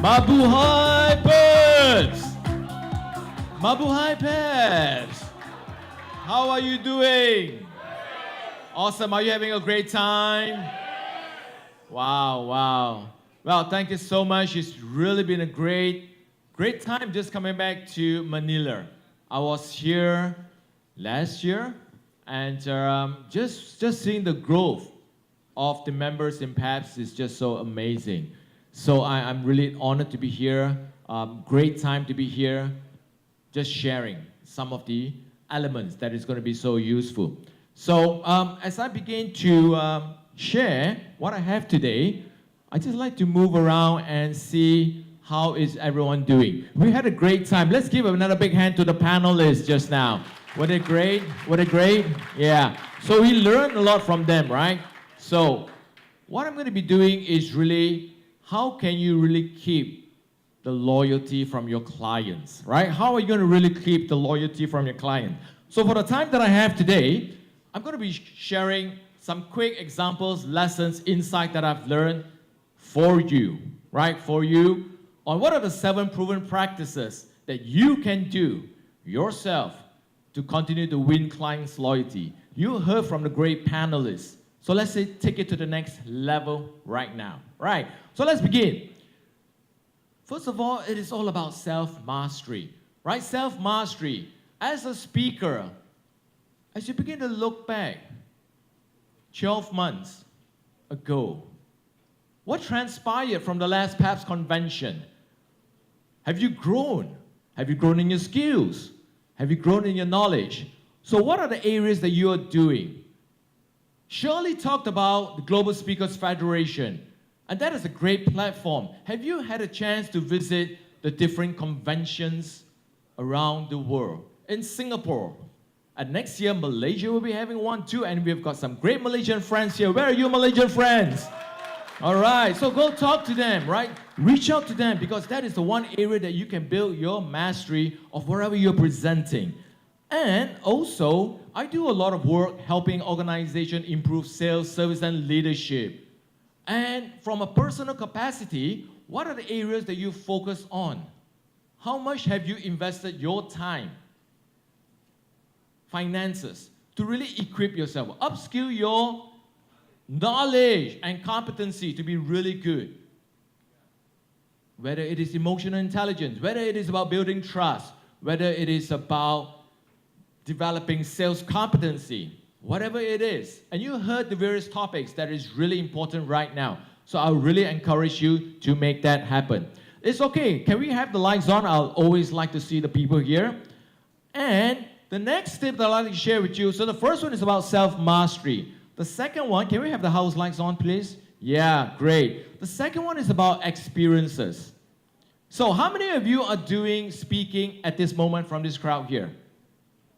Mabuhay Peps! Mabuhay Peps! How are you doing? Awesome. Are you having a great time? Wow. Well, thank you so much. It's really been a great time just coming back to Manila. I was here last year and just seeing the growth of the members in PAPS is just so amazing. So I'm really honored to be here. Great time to be here, just sharing some of the elements that is going to be so useful. So as I begin to share what I have today, I just like to move around and see how is everyone doing. We had a great time. Let's give another big hand to the panelists just now. Were they great? Yeah. So we learned a lot from them, right? So what I'm going to be doing is really, how can you really keep the loyalty from your clients, right? How are you going to really keep the loyalty from your client? So for the time that I have today, I'm going to be sharing some quick examples, lessons, insight that I've learned for you, right? For you, on what are the 7 proven practices that you can do yourself to continue to win clients' loyalty. You heard from the great panelists. So let's say take it to the next level right now, right? So let's begin. First of all, it is all about self-mastery, right? Self-mastery. As a speaker, as you begin to look back 12 months ago, what transpired from the last PAPS convention? Have you grown? Have you grown in your skills? Have you grown in your knowledge? So what are the areas that you are doing? Shirley talked about the Global Speakers Federation, and that is a great platform. Have you had a chance to visit the different conventions around the world? In Singapore, and next year Malaysia will be having one too, and we've got some great Malaysian friends here. Where are you, Malaysian friends? All right, so go talk to them, right? Reach out to them, because that is the one area that you can build your mastery of wherever you're presenting. And also, I do a lot of work helping organizations improve sales, service, and leadership. And from a personal capacity, what are the areas that you focus on? How much have you invested your time, finances, to really equip yourself, upskill your knowledge and competency to be really good? Whether it is emotional intelligence, whether it is about building trust, whether it is about developing sales competency, whatever it is. And you heard the various topics that is really important right now. So I really encourage you to make that happen. It's okay. Can we have the lights on? I'll always like to see the people here. And the next tip that I'd like to share with you, so the first one is about self-mastery. The second one, can we have the house lights on, please? Yeah, great. The second one is about experiences. So how many of you are doing speaking at this moment from this crowd here?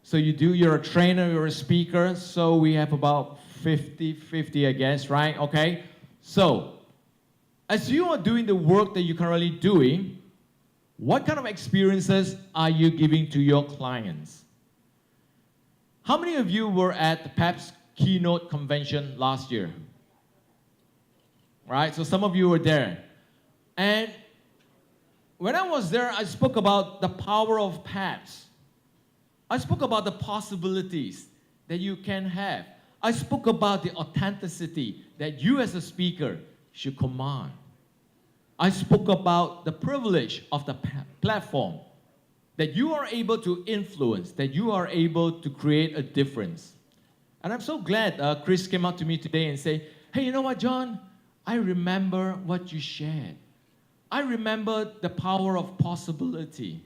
So you do, you're a trainer, you're a speaker, so we have about 50-50, I guess, right? Okay. So as you are doing the work that you're currently doing, what kind of experiences are you giving to your clients? How many of you were at the PAPS keynote convention last year? Right, so some of you were there. And when I was there, I spoke about the power of PAPS. I spoke about the possibilities that you can have. I spoke about the authenticity that you as a speaker should command. I spoke about the privilege of the platform, that you are able to influence, that you are able to create a difference. And I'm so glad Chris came up to me today and said, hey, you know what, John? I remember what you shared. I remember the power of possibility.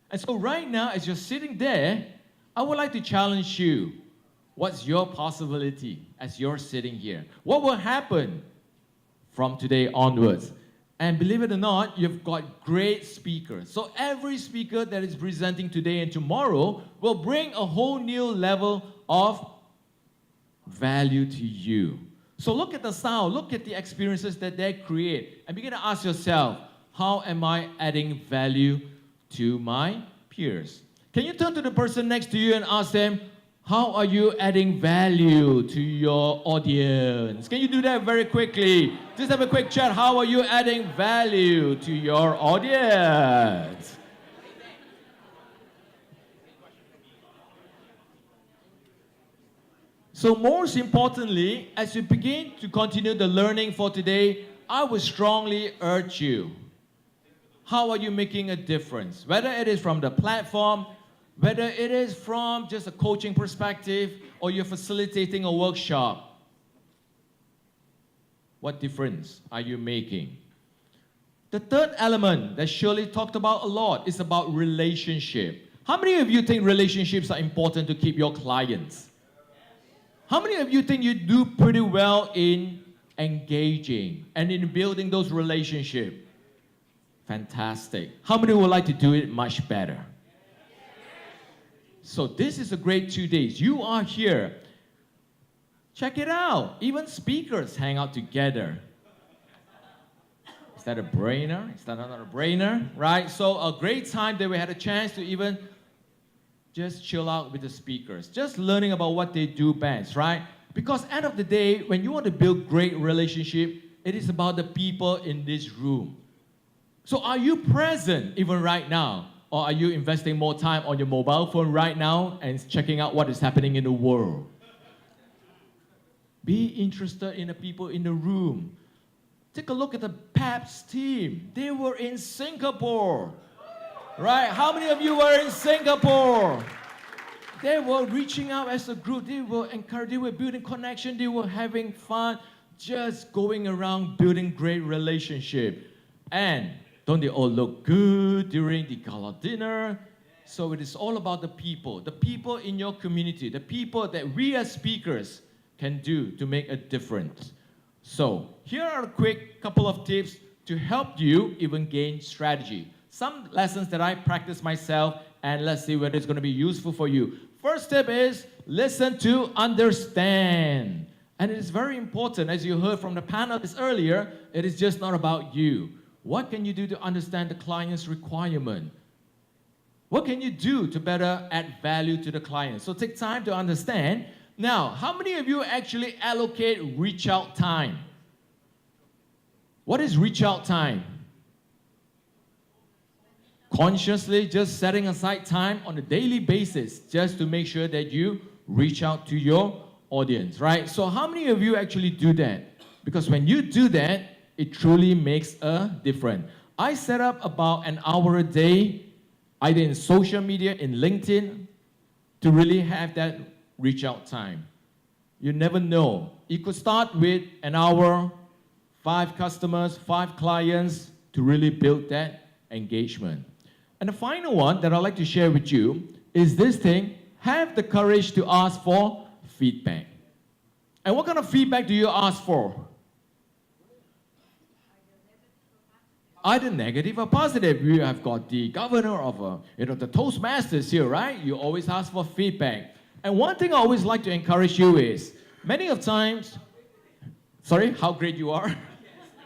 And so right now, as you're sitting there, I would like to challenge you. What's your possibility as you're sitting here? What will happen from today onwards? And believe it or not, you've got great speakers. So every speaker that is presenting today and tomorrow will bring a whole new level of value to you. So look at the sound, look at the experiences that they create, and begin to ask yourself, how am I adding value to my peers? Can you turn to the person next to you and ask them, How are you adding value to your audience? Can you do that very quickly? Just have a quick chat. How are you adding value to your audience? So most importantly, as you begin to continue the learning for today, I would strongly urge you, how are you making a difference? Whether it is from the platform, whether it is from just a coaching perspective, or you're facilitating a workshop, what difference are you making? The third element that Shirley talked about a lot is about relationship. How many of you think relationships are important to keep your clients? How many of you think you do pretty well in engaging and in building those relationships? Fantastic. How many would like to do it much better? So this is a great 2 days. You are here. Check it out. Even speakers hang out together. Is that a brainer? Is that not a brainer? Right? So a great time that we had a chance to even just chill out with the speakers. Just learning about what they do best, right? Because end of the day, when you want to build great relationship, it is about the people in this room. So are you present even right now? Or are you investing more time on your mobile phone right now and checking out what is happening in the world? Be interested in the people in the room. Take a look at the PAPS team. They were in Singapore. Right? How many of you were in Singapore? They were reaching out as a group. They were encouraged. They were building connection. They were having fun. Just going around building great relationship. And don't they all look good during the gala dinner? So it is all about the people in your community, the people that we as speakers can do to make a difference. So here are a quick couple of tips to help you even gain strategy. Some lessons that I practice myself, and let's see whether it's going to be useful for you. First tip is listen to understand. And it is very important, as you heard from the panelists earlier, it is just not about you. What can you do to understand the client's requirement? What can you do to better add value to the client? So take time to understand. Now, how many of you actually allocate reach out time? What is reach out time? Consciously just setting aside time on a daily basis just to make sure that you reach out to your audience, right? So how many of you actually do that? Because when you do that, it truly makes a difference. I set up about an hour a day, either in social media, in LinkedIn, to really have that reach out time. You never know. You could start with an hour, 5 customers, 5 clients to really build that engagement. And the final one that I'd like to share with you is this thing: have the courage to ask for feedback. And what kind of feedback do you ask for? Either negative or positive. We have got the governor of the Toastmasters here, right? You always ask for feedback. And one thing I always like to encourage you is, many of times, sorry, how great you are?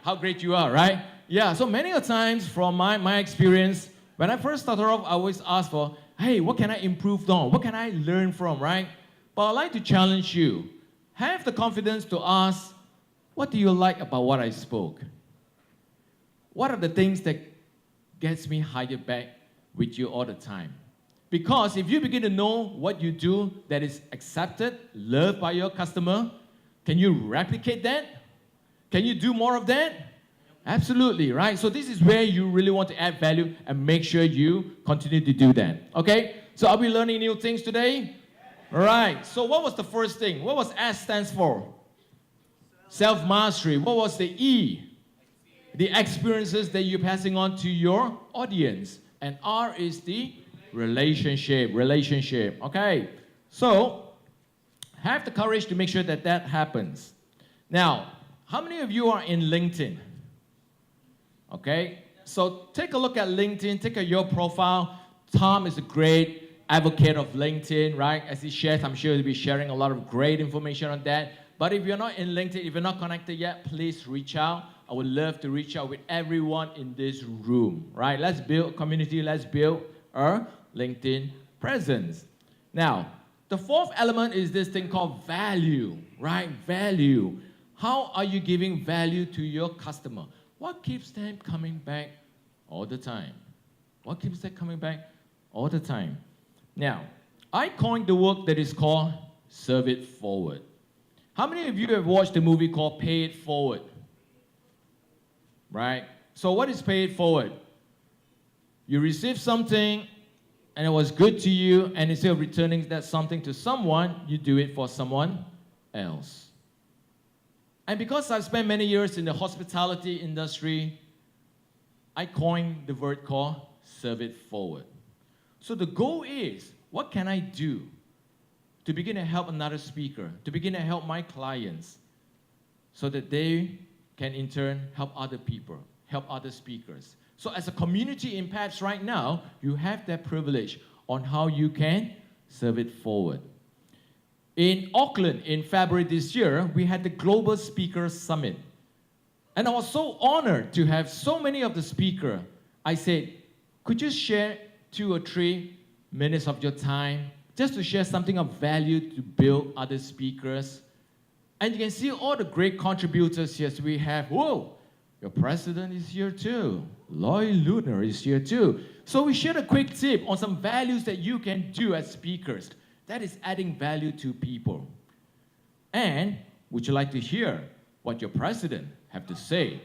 How great you are, right? Yeah, so many of times from my experience, when I first started off, I always ask for, hey, what can I improve on? What can I learn from, right? But I'd like to challenge you. Have the confidence to ask, what do you like about what I spoke? What are the things that gets me hired back with you all the time? Because if you begin to know what you do that is accepted, loved by your customer, can you replicate that? Can you do more of that? Absolutely, right? So this is where you really want to add value and make sure you continue to do that. Okay? So are we learning new things today? All right. So what was the first thing? What was S stands for? Self-mastery. What was the E? The experiences that you're passing on to your audience. And R is the relationship. Okay? So have the courage to make sure that that happens. Now, how many of you are in LinkedIn? Okay, so take a look at LinkedIn, take a your profile. Tom is a great advocate of LinkedIn, right? As he shares, I'm sure he'll be sharing a lot of great information on that. But if you're not in LinkedIn, if you're not connected yet, please reach out. I would love to reach out with everyone in this room, right? Let's build a community, let's build our LinkedIn presence. Now, The fourth element is this thing called value, right? Value. How are you giving value to your customer? What keeps them coming back all the time? What keeps them coming back all the time? Now, I coined the work that is called Serve It Forward. How many of you have watched a movie called Pay It Forward? Right? So what is Pay It Forward? You receive something and it was good to you, and instead of returning that something to someone, you do it for someone else. And because I've spent many years in the hospitality industry, I coined the word called Serve It Forward. So the goal is, what can I do to begin to help another speaker, to begin to help my clients, so that they can in turn help other people, help other speakers. So as a community in PAPS right now, you have that privilege on how you can serve it forward. In Auckland in February this year, we had the Global Speakers Summit. And I was so honored to have so many of the speakers. I said, could you share 2 or 3 minutes of your time just to share something of value to build other speakers? And you can see all the great contributors here. So we have, whoa, your president is here too. Loy Lunar is here too. So we shared a quick tip on some values that you can do as speakers. That is adding value to people. And would you like to hear what your president have to say?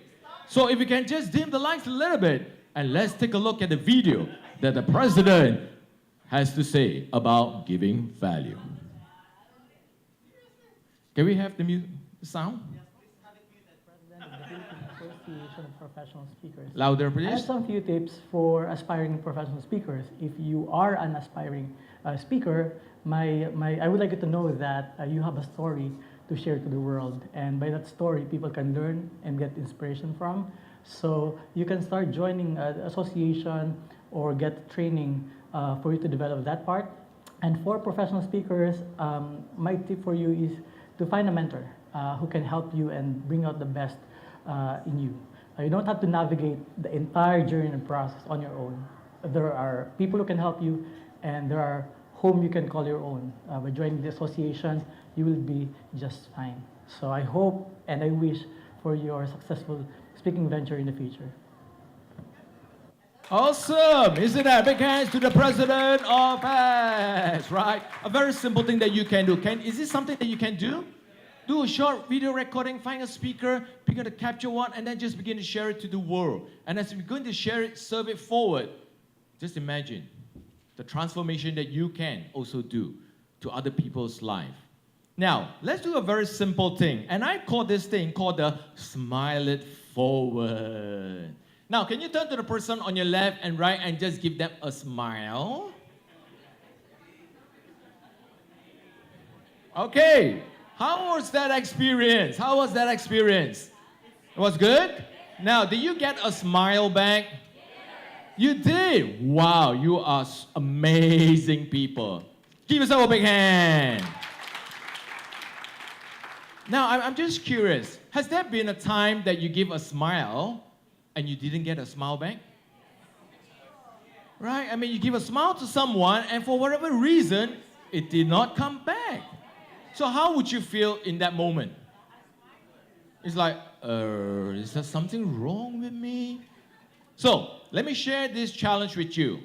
So if you can just dim the lights a little bit, and let's take a look at the video that the president has to say about giving value. Can we have the sound? Association of Professional Speakers. Louder, I have please. some few tips for aspiring professional speakers. If you are an aspiring speaker, I would like you to know that you have a story to share to the world. And by that story, people can learn and get inspiration from. So you can start joining an association or get training for you to develop that part. And for professional speakers, my tip for you is to find a mentor who can help you and bring out the best in you. You don't have to navigate the entire journey and process on your own. There are people who can help you, and there are whom you can call your own. By joining the association, you will be just fine. So I hope and I wish for your successful speaking venture in the future. Awesome! Isn't that? Big hands to the president of PAS, right? A very simple thing that you can do. Is this something that you can do? Do a short video recording, find a speaker, begin to capture one, and then just begin to share it to the world. And as you're going to share it, serve it forward, just imagine the transformation that you can also do to other people's life. Now, let's do a very simple thing. And I call this thing called the Smile It Forward. Now, can you turn to the person on your left and right and just give them a smile? Okay. How was that experience? How was that experience? It was good? Now, did you get a smile back? You did? Wow, you are amazing people. Give yourself a big hand. Now, I'm just curious. Has there been a time that you give a smile and you didn't get a smile back? Right? I mean, you give a smile to someone and for whatever reason, it did not come back. So how would you feel in that moment? It's like, is there something wrong with me? So, let me share this challenge with you.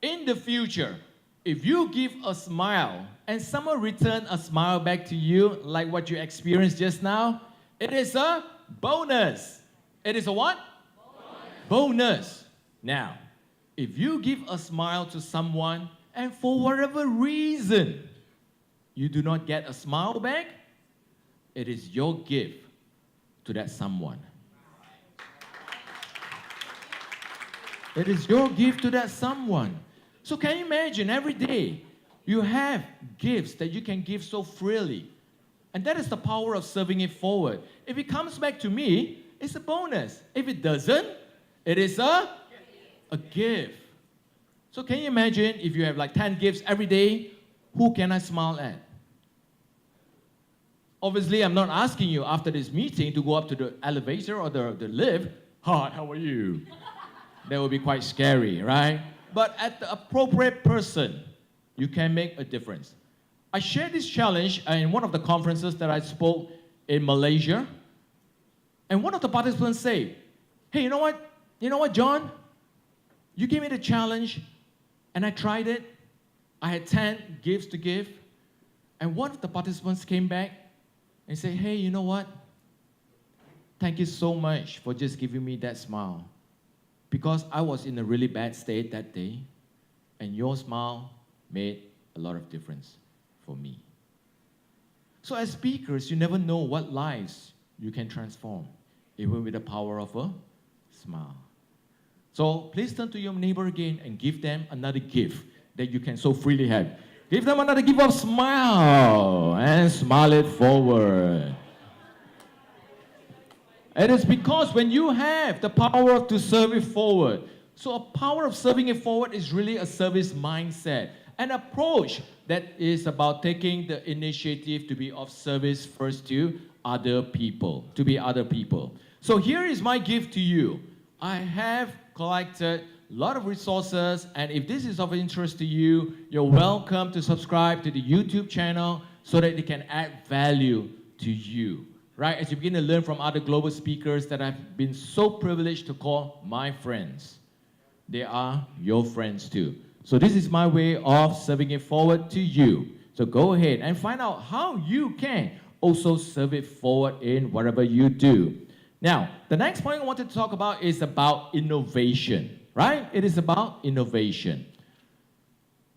In the future, if you give a smile and someone return a smile back to you, like what you experienced just now, it is a bonus. It is a what? Bonus. Now, if you give a smile to someone and for whatever reason, you do not get a smile back, it is your gift to that someone. It is your gift to that someone. So can you imagine every day you have gifts that you can give so freely. And that is the power of serving it forward. If it comes back to me, it's a bonus. If it doesn't, it is a gift. So can you imagine if you have like 10 gifts every day, who can I smile at? Obviously, I'm not asking you after this meeting to go up to the elevator or the lift. Hi, how are you? That would be quite scary, right? But at the appropriate person, you can make a difference. I shared this challenge in one of the conferences that I spoke in Malaysia. And one of the participants said, hey, you know what? You know what, John? You gave me the challenge, and I tried it. I had 10 gifts to give. And one of the participants came back and said, hey, you know what? Thank you so much for just giving me that smile. Because I was in a really bad state that day, and your smile made a lot of difference for me. So as speakers, you never know what lives you can transform, even with the power of a smile. So please turn to your neighbor again and give them another gift that you can so freely have. Give them another gift of smile and smile it forward. It is because when you have the power to serve it forward, so a power of serving it forward is really a service mindset, an approach that is about taking the initiative to be of service first to other people, to be other people. So here is my gift to you. I have collected a lot of resources, and if this is of interest to you, you're welcome to subscribe to the YouTube channel so that it can add value to you, right? As you begin to learn from other global speakers that I've been so privileged to call my friends. They are your friends too. So this is my way of serving it forward to you. So go ahead and find out how you can also serve it forward in whatever you do. Now, the next point I wanted to talk about is about innovation, right? It is about innovation.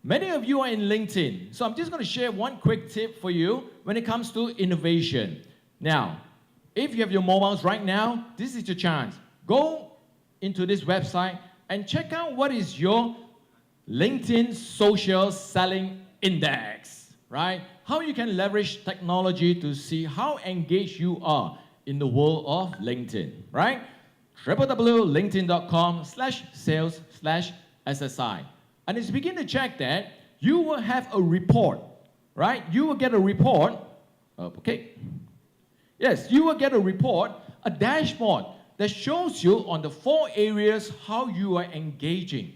Many of you are in LinkedIn, so I'm just going to share one quick tip for you when it comes to innovation. Now, if you have your mobiles right now, this is your chance. Go into this website and check out what is your LinkedIn Social Selling Index, right? How you can leverage technology to see how engaged you are in the world of LinkedIn, right? www.linkedin.com/sales/SSI. And as you begin to check that, you will have a report, right? You will get a report, okay? Yes, you will get a report, a dashboard that shows you on the 4 areas how you are engaging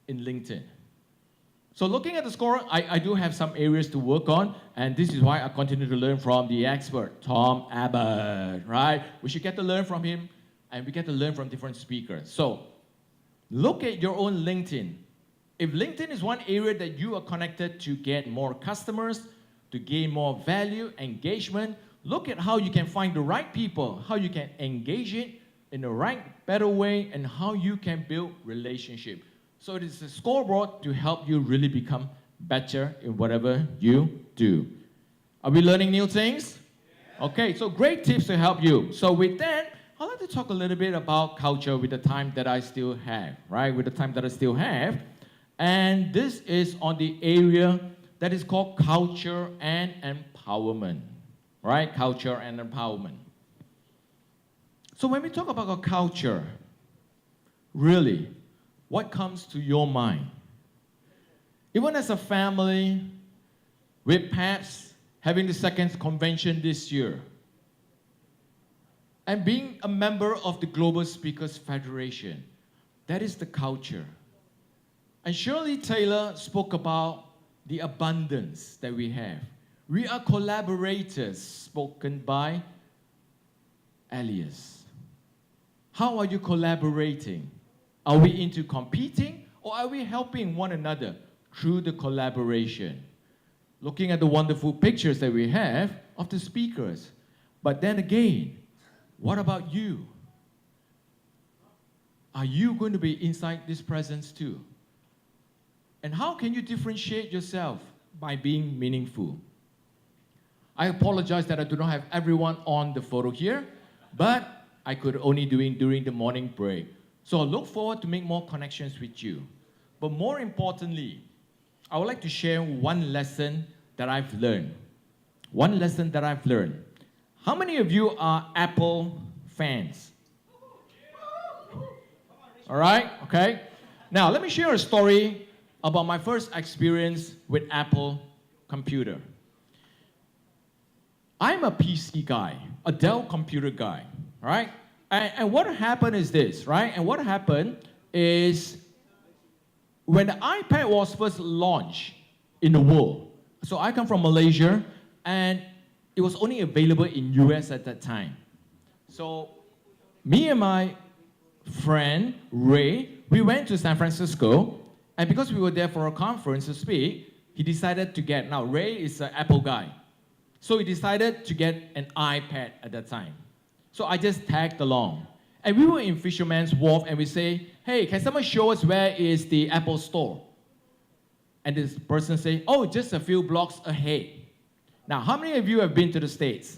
in LinkedIn. So looking at the score, I do have some areas to work on, and this is why I continue to learn from the expert, Tom Abbott, right? We should get to learn from him, and we get to learn from different speakers. So look at your own LinkedIn. If LinkedIn is one area that you are connected to get more customers, to gain more value, engagement, look at how you can find the right people, how you can engage it in the right, better way, and how you can build relationship. So it is a scoreboard to help you really become better in whatever you do. Are we learning new things? Okay, so great tips to help you. So with that, I'd like to talk a little bit about culture with the time that I still have, right? With the time that I still have. And this is on the area that is called culture and empowerment, right? Culture and empowerment. So when we talk about our culture, really, what comes to your mind? Even as a family, with perhaps having the second convention this year, and being a member of the Global Speakers Federation, that is the culture. And Shirley Taylor spoke about the abundance that we have. We are collaborators, spoken by Elias. How are you collaborating? Are we into competing, or are we helping one another through the collaboration? Looking at the wonderful pictures that we have of the speakers. But then again, what about you? Are you going to be inside this presence too? And how can you differentiate yourself by being meaningful? I apologize that I do not have everyone on the photo here, but I could only do it during the morning break. So I look forward to make more connections with you. But more importantly, I would like to share one lesson that I've learned. One lesson that I've learned. How many of you are Apple fans? All right, okay. Now, let me share a story about my first experience with Apple computer. I'm a PC guy, a Dell computer guy, right? And what happened is this, right? And what happened is when the iPad was first launched in the world, So I come from Malaysia, and it was only available in US at that time. So me and my friend, Ray, we went to San Francisco, and because we were there for a conference to speak, he decided to get, now Ray is an Apple guy, so he decided to get an iPad at that time. So I just tagged along. And we were in Fisherman's Wharf, and we say, hey, can someone show us where is the Apple store? And this person say, oh, just a few blocks ahead. Now, how many of you have been to the States?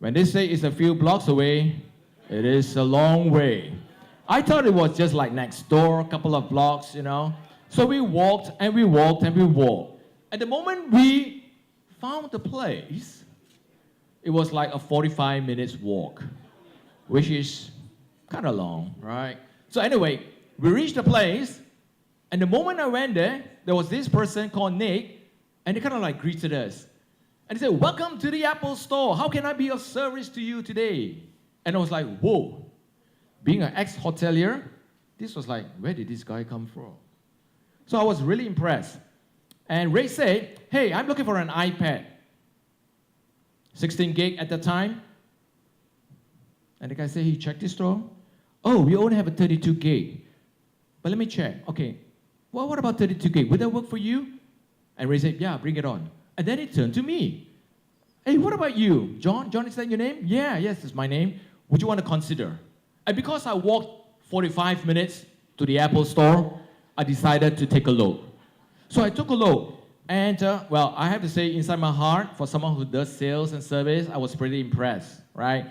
When they say it's a few blocks away, it is a long way. I thought it was just like next door, a couple of blocks, you know. So we walked and we walked and we walked. At the moment we found the place, it was like a 45 minutes walk, which is kind of long, right? So anyway, we reached the place, and the moment I went there, there was this person called Nick, and he kind of like greeted us. And he said, welcome to the Apple store. How can I be of service to you today? And I was like, whoa. Being an ex-hotelier, this was like, where did this guy come from? So I was really impressed. And Ray said, hey, I'm looking for an iPad. 16 gig at the time. And the guy said, he checked his store. Oh, we only have a 32 gig. But let me check. Okay, well, what about 32 gig? Would that work for you? And Ray said, yeah, bring it on. And then he turned to me. Hey, what about you? John? John, is that your name? Yeah, yes, it's my name. Would you want to consider? And because I walked 45 minutes to the Apple store, I decided to take a look. So I took a look. And, well, I have to say, inside my heart, for someone who does sales and service, I was pretty impressed, right?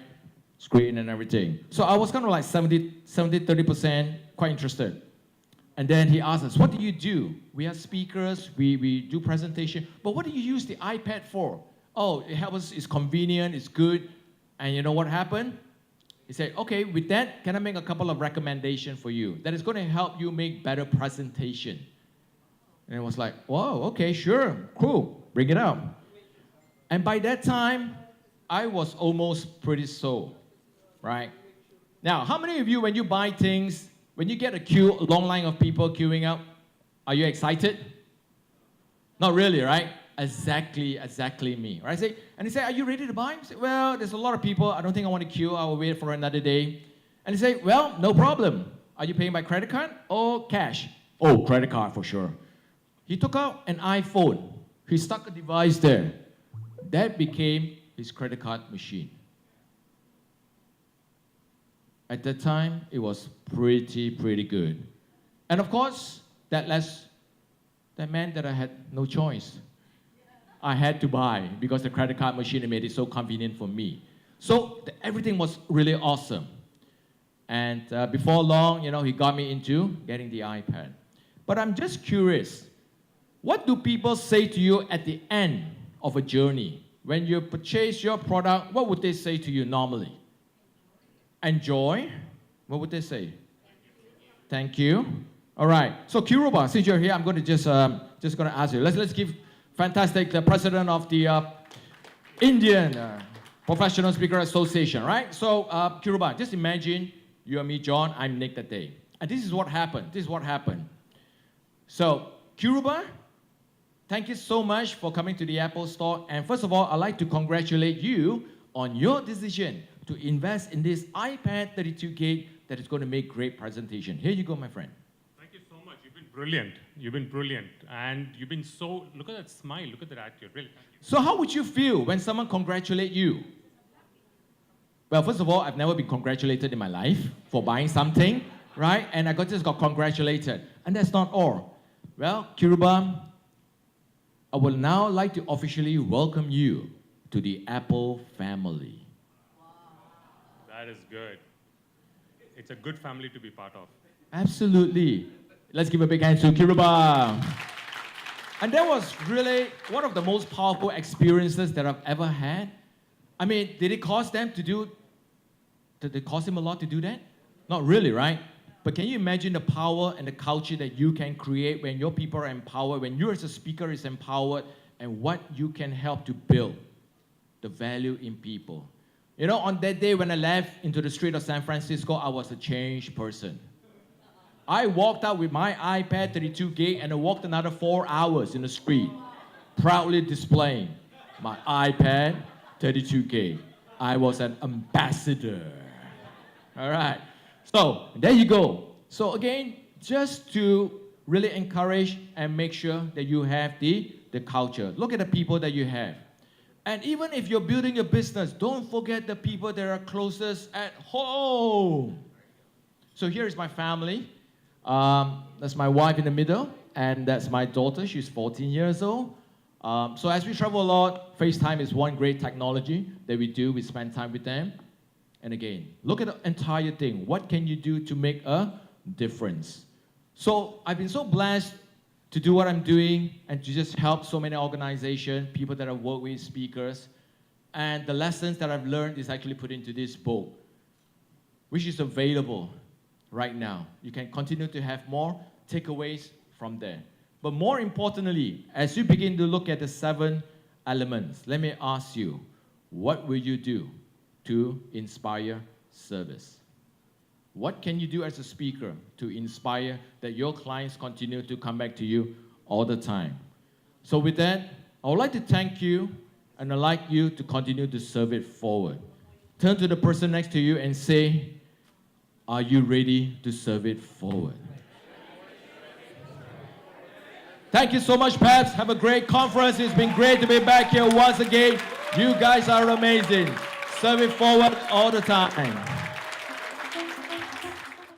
Screen and everything. So I was kind of like 30%, quite interested. And then he asked us, what do you do? We are speakers, we do presentation, but what do you use the iPad for? Oh, it helps us, it's convenient, it's good. And you know what happened? He said, okay, with that, can I make a couple of recommendations for you that is going to help you make better presentation? And it was like, wow, okay, sure, cool, bring it out. And by that time, I was almost pretty sold, right? Now, how many of you, when you buy things, when you get a long line of people queuing up, are you excited? Not really, right? Exactly me, right? And he said, are you ready to buy? I said, well, there's a lot of people. I don't think I want to queue. I will wait for another day. And he said, well, no problem. Are you paying by credit card or cash? Oh, credit card for sure. He took out an iPhone. He stuck a device there. That became his credit card machine. At that time, it was pretty good. And of course, that meant that I had no choice. I had to buy because the credit card machine made it so convenient for me. So everything was really awesome. And before long, you know, he got me into getting the iPad. But I'm just curious, what do people say to you at the end of a journey? When you purchase your product, what would they say to you normally? Enjoy. What would they say? Thank you. All right. So Kiruba, since you're here, I'm going to just going to ask you. Let's give fantastic the president of the Indian Professional Speaker Association, right? So Kiruba, just imagine you and me, John. I'm Nick that day, and this is what happened. So Kiruba, thank you so much for coming to the Apple Store. And first of all, I'd like to congratulate you on your decision to invest in this iPad 32 gig that is going to make great presentation. Here you go, my friend. Thank you so much. You've been brilliant. And you've been so, look at that smile, look at that attitude, really. Thank you. So how would you feel when someone congratulate you? Well, first of all, I've never been congratulated in my life for buying something, right? And I just got congratulated. And that's not all. Well, Kiruba, I would now like to officially welcome you to the Apple family. That is good. It's a good family to be part of. Absolutely. Let's give a big hand to Kiruba. And that was really one of the most powerful experiences that I've ever had. I mean, did it cost them to do, did it cost him a lot to do that? Not really, right? But can you imagine the power and the culture that you can create when your people are empowered, when you as a speaker is empowered, and what you can help to build the value in people. You know, on that day when I left into the street of San Francisco, I was a changed person. I walked out with my iPad 32 gig and I walked another 4 hours in the street, proudly displaying my iPad 32 gig. I was an ambassador. All right. So there you go. So again, just to really encourage and make sure that you have the culture. Look at the people that you have. And even if you're building a business, don't forget the people that are closest at home. So here is my family. That's my wife in the middle, and that's my daughter. She's 14 years old. So as we travel a lot, FaceTime is one great technology that we do. We spend time with them. And again, look at the entire thing. What can you do to make a difference? So I've been so blessed to do what I'm doing and to just help so many organizations, people that I work with, speakers. And the lessons that I've learned is actually put into this book, which is available right now. You can continue to have more takeaways from there. But more importantly, as you begin to look at the 7 elements, let me ask you, what will you do to inspire service? What can you do as a speaker to inspire that your clients continue to come back to you all the time? So with that, I would like to thank you, and I'd like you to continue to serve it forward. Turn to the person next to you and say, are you ready to serve it forward? Thank you so much, Pats. Have a great conference. It's been great to be back here once again. You guys are amazing. Serve it forward all the time.